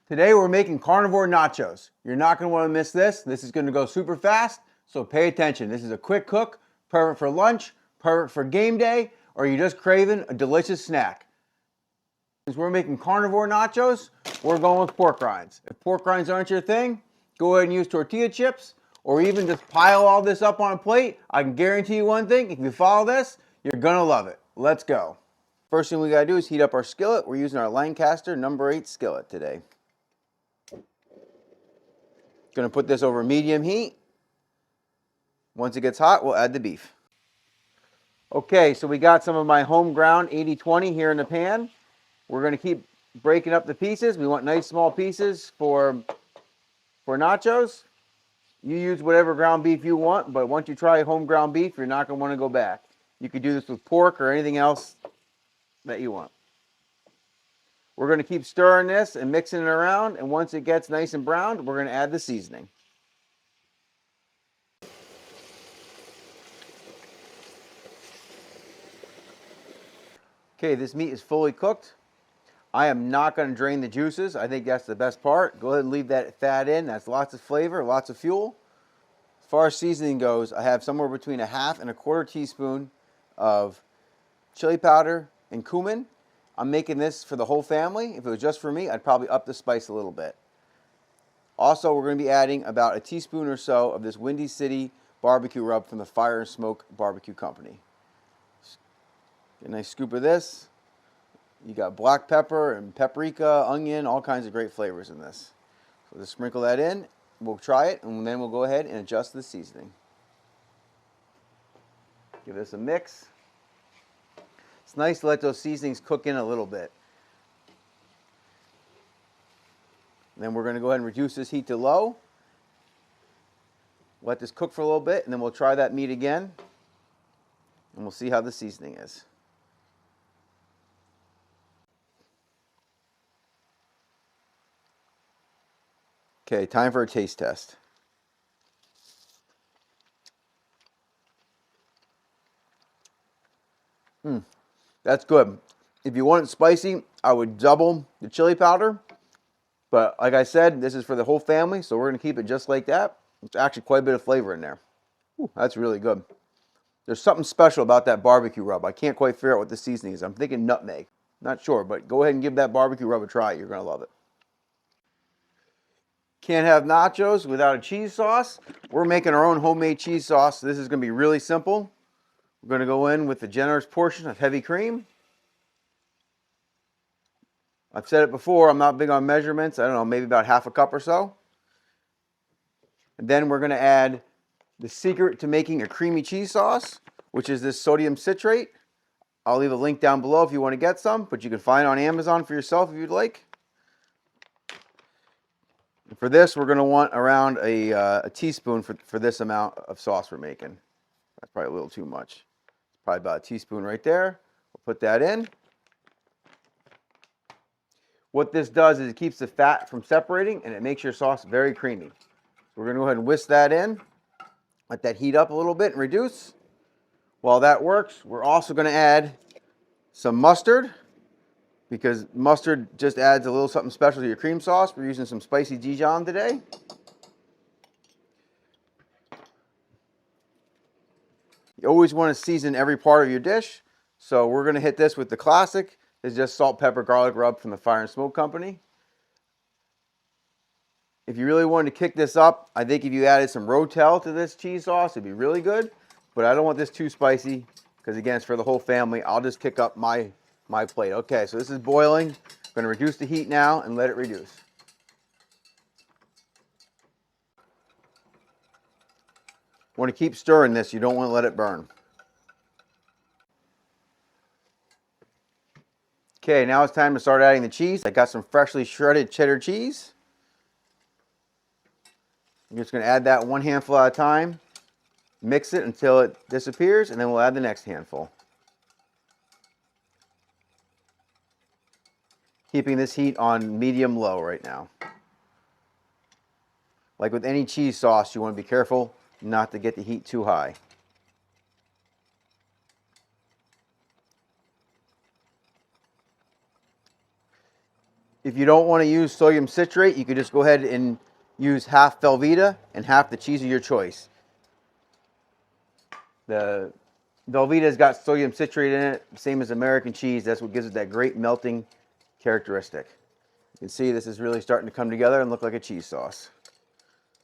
Today we're making carnivore nachos. You're not going to want to miss this. This is going to go super fast, so pay attention. This is a quick cook, perfect for lunch, perfect for game day, or you're just craving a delicious snack. Since we're making carnivore nachos, we're going with pork rinds. If pork rinds aren't your thing, go ahead and use tortilla chips, or even just pile all this up on a plate. I can guarantee you one thing, if you follow this, you're going to love it. Let's go. First thing we got to do is heat up our skillet. We're using our Lancaster No. 8 skillet today. Going to put this over medium heat. Once it gets hot, we'll add the beef. Okay, so we got some of my home ground 80/20 here in the pan. We're going to keep breaking up the pieces. We want nice small pieces for nachos. You use whatever ground beef you want, but once you try home ground beef, you're not going to want to go back. You could do this with pork or anything else that you want. We're going to keep stirring this and mixing it around, and once it gets nice and browned, we're going to add the seasoning. Okay, this meat is fully cooked. I am not going to drain the juices. I think that's the best part. Go ahead and leave that fat in. That's lots of flavor, lots of fuel. As far as seasoning goes, I have somewhere between 1/2 and 1/4 teaspoon of chili powder and cumin. I'm making this for the whole family. If it was just for me, I'd probably up the spice a little bit. Also, we're going to be adding about a teaspoon or so of this Windy City barbecue rub from the Fire Smoke BBQ Company. Get a nice scoop of this. You got black pepper and paprika, onion, all kinds of great flavors in this. So just sprinkle that in. We'll try it, and then we'll go ahead and adjust the seasoning. Give this a mix. It's nice to let those seasonings cook in a little bit. And then we're going to go ahead and reduce this heat to low. Let this cook for a little bit, and then we'll try that meat again. And we'll see how the seasoning is. Okay, time for a taste test. That's good. If you want it spicy, I would double the chili powder. But like I said, this is for the whole family, so we're going to keep it just like that. It's actually quite a bit of flavor in there. Ooh, that's really good. There's something special about that barbecue rub. I can't quite figure out what the seasoning is. I'm thinking nutmeg. Not sure, but go ahead and give that barbecue rub a try. You're going to love it. Can't have nachos without a cheese sauce. We're making our own homemade cheese sauce. This is going to be really simple. We're going to go in with a generous portion of heavy cream. I've said it before, I'm not big on measurements. I don't know, maybe about 1/2 cup or so. And then we're going to add the secret to making a creamy cheese sauce, which is this sodium citrate. I'll leave a link down below if you want to get some, but you can find it on Amazon for yourself if you'd like. And for this, we're going to want around a teaspoon for this amount of sauce we're making. That's probably a little too much. Probably about a teaspoon right there. We'll put that in. What this does is it keeps the fat from separating, and it makes your sauce very creamy. So we're going to go ahead and whisk that in. Let that heat up a little bit and reduce. While that works, we're also going to add some mustard, because mustard just adds a little something special to your cream sauce. We're using some spicy Dijon today. You always want to season every part of your dish. So we're going to hit this with the classic. It's just salt, pepper, garlic rub from the Fire and Smoke Company. If you really wanted to kick this up, I think if you added some Rotel to this cheese sauce, it'd be really good. But I don't want this too spicy, because again, it's for the whole family. I'll just kick up my plate. Okay, so this is boiling. I'm going to reduce the heat now and let it reduce. Want to keep stirring this. You don't want to let it burn. Okay, now it's time to start adding the cheese. I got some freshly shredded cheddar cheese. I'm just going to add that 1 handful at a time. Mix it until it disappears, and then we'll add the next handful. Keeping this heat on medium-low right now. Like with any cheese sauce, you want to be careful not to get the heat too high. If you don't want to use sodium citrate, you could just go ahead and use half Velveeta and half the cheese of your choice. The Velveeta's got sodium citrate in it, same as American cheese. That's what gives it that great melting characteristic. You can see this is really starting to come together and look like a cheese sauce.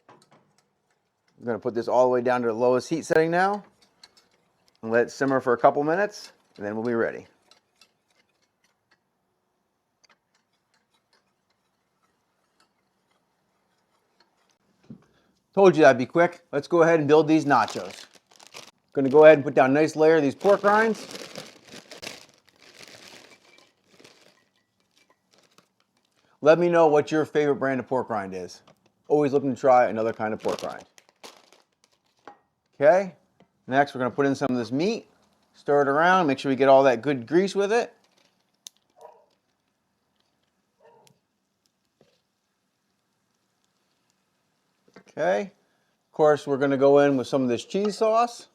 I'm going to put this all the way down to the lowest heat setting now and let it simmer for a couple minutes, and then we'll be ready. Told you that'd be quick. Let's go ahead and build these nachos. Going to go ahead and put down a nice layer of these pork rinds. Let me know what your favorite brand of pork rind is. Always looking to try another kind of pork rind. Okay, next we're going to put in some of this meat. Stir it around, make sure we get all that good grease with it. Okay, of course we're going to go in with some of this cheese sauce.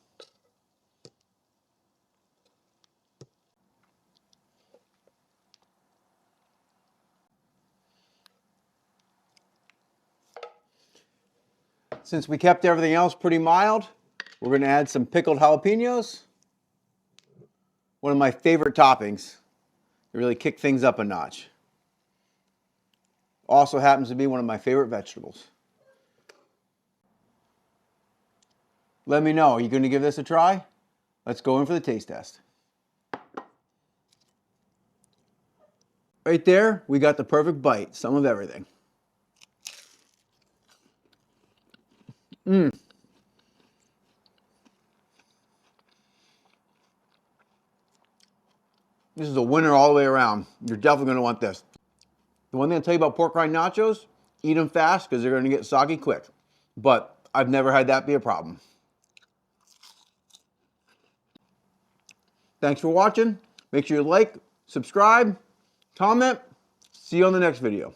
Since we kept everything else pretty mild, we're going to add some pickled jalapenos. One of my favorite toppings to really kick things up a notch. Also happens to be one of my favorite vegetables. Let me know, are you going to give this a try? Let's go in for the taste test. Right there, we got the perfect bite, some of everything. This is a winner all the way around. You're definitely going to want this. The one thing I'll tell you about pork rind nachos, eat them fast because they're going to get soggy quick. But I've never had that be a problem. Thanks for watching. Make sure you like, subscribe, comment. See you on the next video.